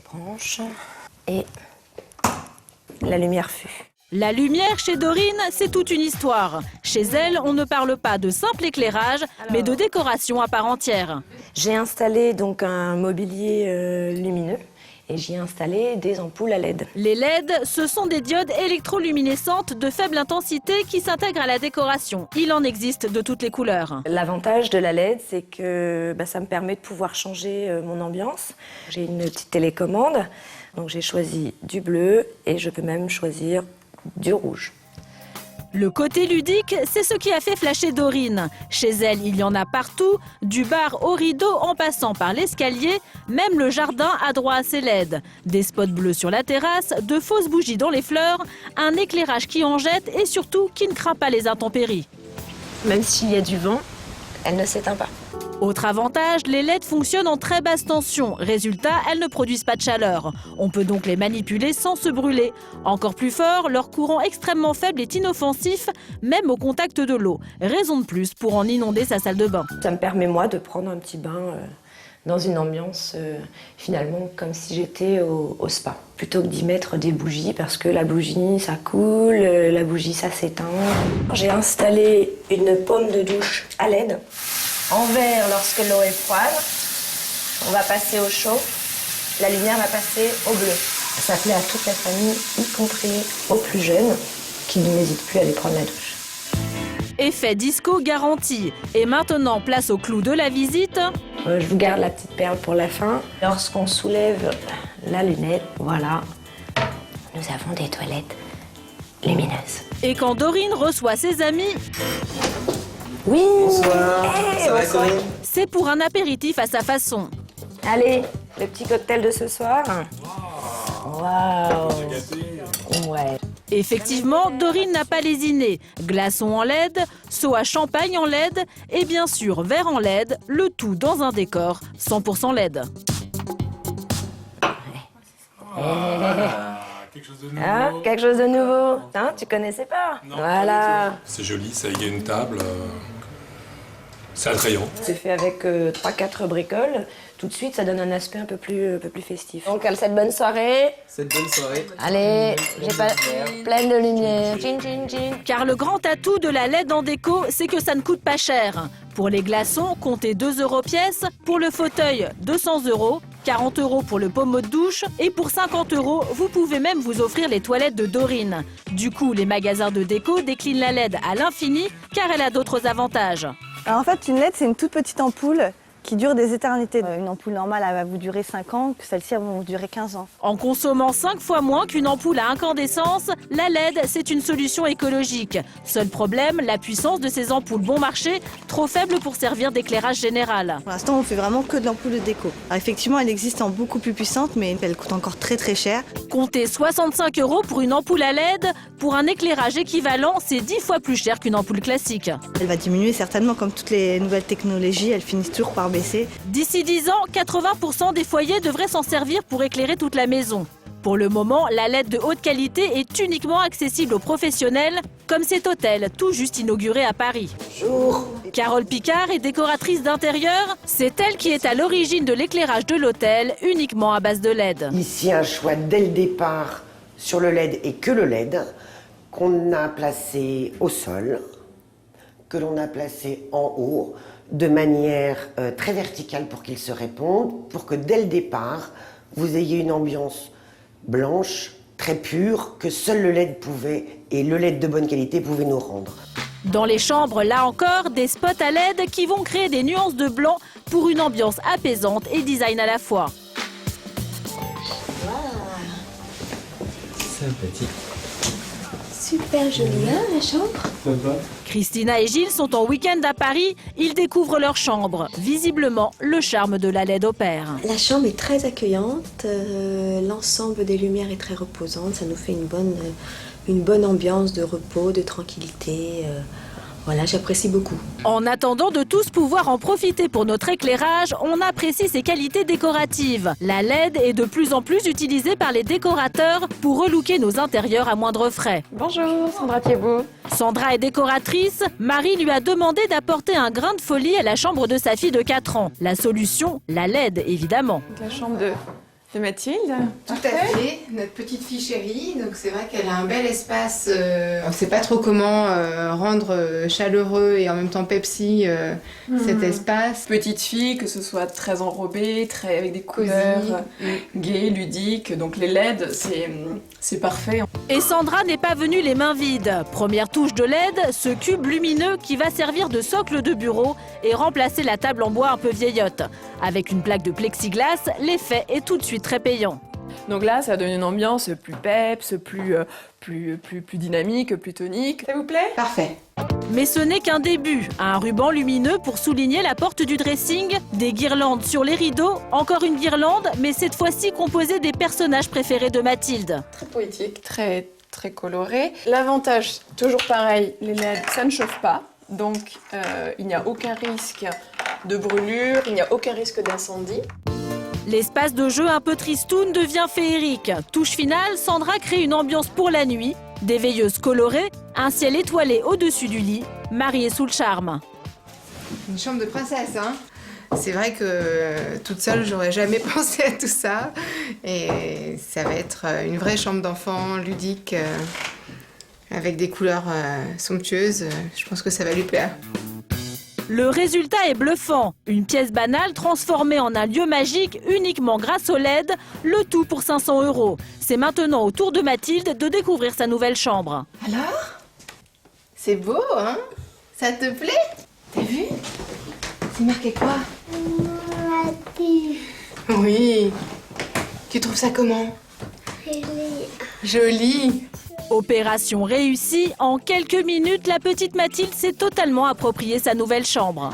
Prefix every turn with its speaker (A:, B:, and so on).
A: Je branche et la lumière fut.
B: La lumière chez Dorine, c'est toute une histoire. Chez elle, on ne parle pas de simple éclairage, mais de décoration à part entière.
A: J'ai installé donc un mobilier lumineux et j'y ai installé des ampoules à LED.
B: Les LED, ce sont des diodes électroluminescentes de faible intensité qui s'intègrent à la décoration. Il en existe de toutes les couleurs.
A: L'avantage de la LED, c'est que ça me permet de pouvoir changer mon ambiance. J'ai une petite télécommande, donc j'ai choisi du bleu et je peux même choisir du rouge.
B: Le côté ludique, c'est ce qui a fait flasher Dorine. Chez elle, il y en a partout, du bar au rideau en passant par l'escalier, même le jardin a droit à ses LED. Des spots bleus sur la terrasse, de fausses bougies dans les fleurs, un éclairage qui en jette et surtout qui ne craint pas les intempéries.
A: Même s'il y a du vent, elle ne s'éteint pas.
B: Autre avantage, les LED fonctionnent en très basse tension. Résultat, elles ne produisent pas de chaleur. On peut donc les manipuler sans se brûler. Encore plus fort, leur courant extrêmement faible est inoffensif, même au contact de l'eau. Raison de plus pour en inonder sa salle de bain.
A: Ça me permet, moi, de prendre un petit bain dans une ambiance, finalement, comme si j'étais au spa. Plutôt que d'y mettre des bougies, parce que la bougie, ça coule, la bougie, ça s'éteint. J'ai installé une pomme de douche à LED. En vert lorsque l'eau est froide, on va passer au chaud, la lumière va passer au bleu. Ça plaît à toute la famille, y compris aux plus jeunes, qui n'hésitent plus à aller prendre la douche.
B: Effet disco garanti. Et maintenant, place au clou de la visite.
A: Je vous garde la petite perle pour la fin. Lorsqu'on soulève la lunette, voilà, nous avons des toilettes lumineuses.
B: Et quand Dorine reçoit ses amis,
A: oui.
C: Bonsoir. Ça va, Corinne?
B: c'est pour un apéritif à sa façon.
A: Allez, le petit cocktail de ce soir. Waouh. Ouais.
B: Effectivement, Dorine n'a pas lésiné. Glaçons en LED, seau à champagne en LED et bien sûr verre en LED, le tout dans un décor 100% LED.
D: Quelque chose de nouveau.
A: Ah, quelque chose de nouveau. Hein, tu connaissais pas?
D: Non,
A: Voilà.
D: c'est joli, ça y est une table. C'est attrayant.
A: C'est fait avec 3-4 bricoles. Tout de suite, ça donne un aspect un peu plus festif. Donc, cette bonne soirée.
C: Cette bonne soirée.
A: Allez, j'ai pas pleine de lumière. Tchin, tchin, tchin.
B: Car le grand atout de la LED en déco, c'est que ça ne coûte pas cher. Pour les glaçons, comptez 2 € pièce. Pour le fauteuil, 200 €. 40 € pour le pommeau de douche. Et pour 50 €, vous pouvez même vous offrir les toilettes de Dorine. Du coup, les magasins de déco déclinent la LED à l'infini, car elle a d'autres avantages.
E: Alors en fait, une LED, c'est une toute petite ampoule qui dure des éternités. Une ampoule normale, elle va vous durer 5 ans, que celle-ci, elle va vous durer 15 ans.
B: En consommant 5 fois moins qu'une ampoule à incandescence, la LED, c'est une solution écologique. Seul problème, la puissance de ces ampoules bon marché, trop faible pour servir d'éclairage général.
E: Pour l'instant, on fait vraiment que de l'ampoule de déco. Alors effectivement, elle existe en beaucoup plus puissante, mais elle coûte encore très très cher.
B: Comptez 65 € pour une ampoule à LED. Pour un éclairage équivalent, c'est 10 fois plus cher qu'une ampoule classique.
E: Elle va diminuer certainement, comme toutes les nouvelles technologies, elles finissent toujours par baisser.
B: D'ici 10 ans, 80% des foyers devraient s'en servir pour éclairer toute la maison. Pour le moment, la LED de haute qualité est uniquement accessible aux professionnels, comme cet hôtel tout juste inauguré à Paris.
A: Bonjour.
B: Carole Picard est décoratrice d'intérieur. C'est elle qui est à l'origine de l'éclairage de l'hôtel, uniquement à base de LED.
F: Ici, un choix dès le départ sur le LED et que le LED, qu'on a placé au sol, que l'on a placé en haut, de manière très verticale pour qu'il se réponde, pour que dès le départ, vous ayez une ambiance blanche, très pure, que seul le LED pouvait, et le LED de bonne qualité pouvait nous rendre.
B: Dans les chambres, là encore, des spots à LED qui vont créer des nuances de blanc pour une ambiance apaisante et design à la fois.
C: Sympathique.
G: Super joli, hein, la chambre?
B: Christina et Gilles sont en week-end à Paris. Ils découvrent leur chambre. Visiblement, le charme de la LED opère.
G: La chambre est très accueillante, l'ensemble des lumières est très reposante, ça nous fait une bonne ambiance de repos, de tranquillité. Voilà, j'apprécie beaucoup.
B: En attendant de tous pouvoir en profiter pour notre éclairage, on apprécie ses qualités décoratives. La LED est de plus en plus utilisée par les décorateurs pour relooker nos intérieurs à moindre frais.
H: Bonjour, Sandra Thiebaud.
B: Sandra est décoratrice. Marie lui a demandé d'apporter un grain de folie à la chambre de sa fille de 4 ans. La solution, la LED, évidemment.
H: La chambre de de Mathilde.
I: Tout à fait, notre petite fille chérie, donc c'est vrai qu'elle a un bel espace, on ne sait pas trop comment rendre chaleureux et en même temps Pepsi cet espace.
H: Petite fille, que ce soit très enrobée, très avec des couleurs gaies, ludiques, donc les LED, c'est parfait.
B: Et Sandra n'est pas venue les mains vides. Première touche de LED, ce cube lumineux qui va servir de socle de bureau et remplacer la table en bois un peu vieillotte. Avec une plaque de plexiglas, l'effet est tout de suite très payant.
H: Donc là, ça donne une ambiance plus peps, plus dynamique, plus tonique. Ça vous plaît?
I: Parfait.
B: Mais ce n'est qu'un début. Un ruban lumineux pour souligner la porte du dressing, des guirlandes sur les rideaux, encore une guirlande, mais cette fois-ci composée des personnages préférés de Mathilde.
H: Très poétique, très coloré. L'avantage, toujours pareil, les LED, ça ne chauffe pas. Donc il n'y a aucun risque de brûlure, il n'y a aucun risque d'incendie.
B: L'espace de jeu un peu tristoun devient féerique. Touche finale, Sandra crée une ambiance pour la nuit. Des veilleuses colorées, un ciel étoilé au-dessus du lit, mariée sous le charme.
I: Une chambre de princesse, hein. C'est vrai que toute seule, j'aurais jamais pensé à tout ça. Et ça va être une vraie chambre d'enfant ludique, avec des couleurs somptueuses. Je pense que ça va lui plaire.
B: Le résultat est bluffant. Une pièce banale transformée en un lieu magique uniquement grâce au LED, le tout pour 500 €. C'est maintenant au tour de Mathilde de découvrir sa nouvelle chambre.
I: Alors? C'est beau, hein? Ça te plaît? T'as vu? C'est marqué quoi? Oui. Tu trouves ça comment? Joli.
B: Opération réussie, en quelques minutes, la petite Mathilde s'est totalement approprié sa nouvelle chambre.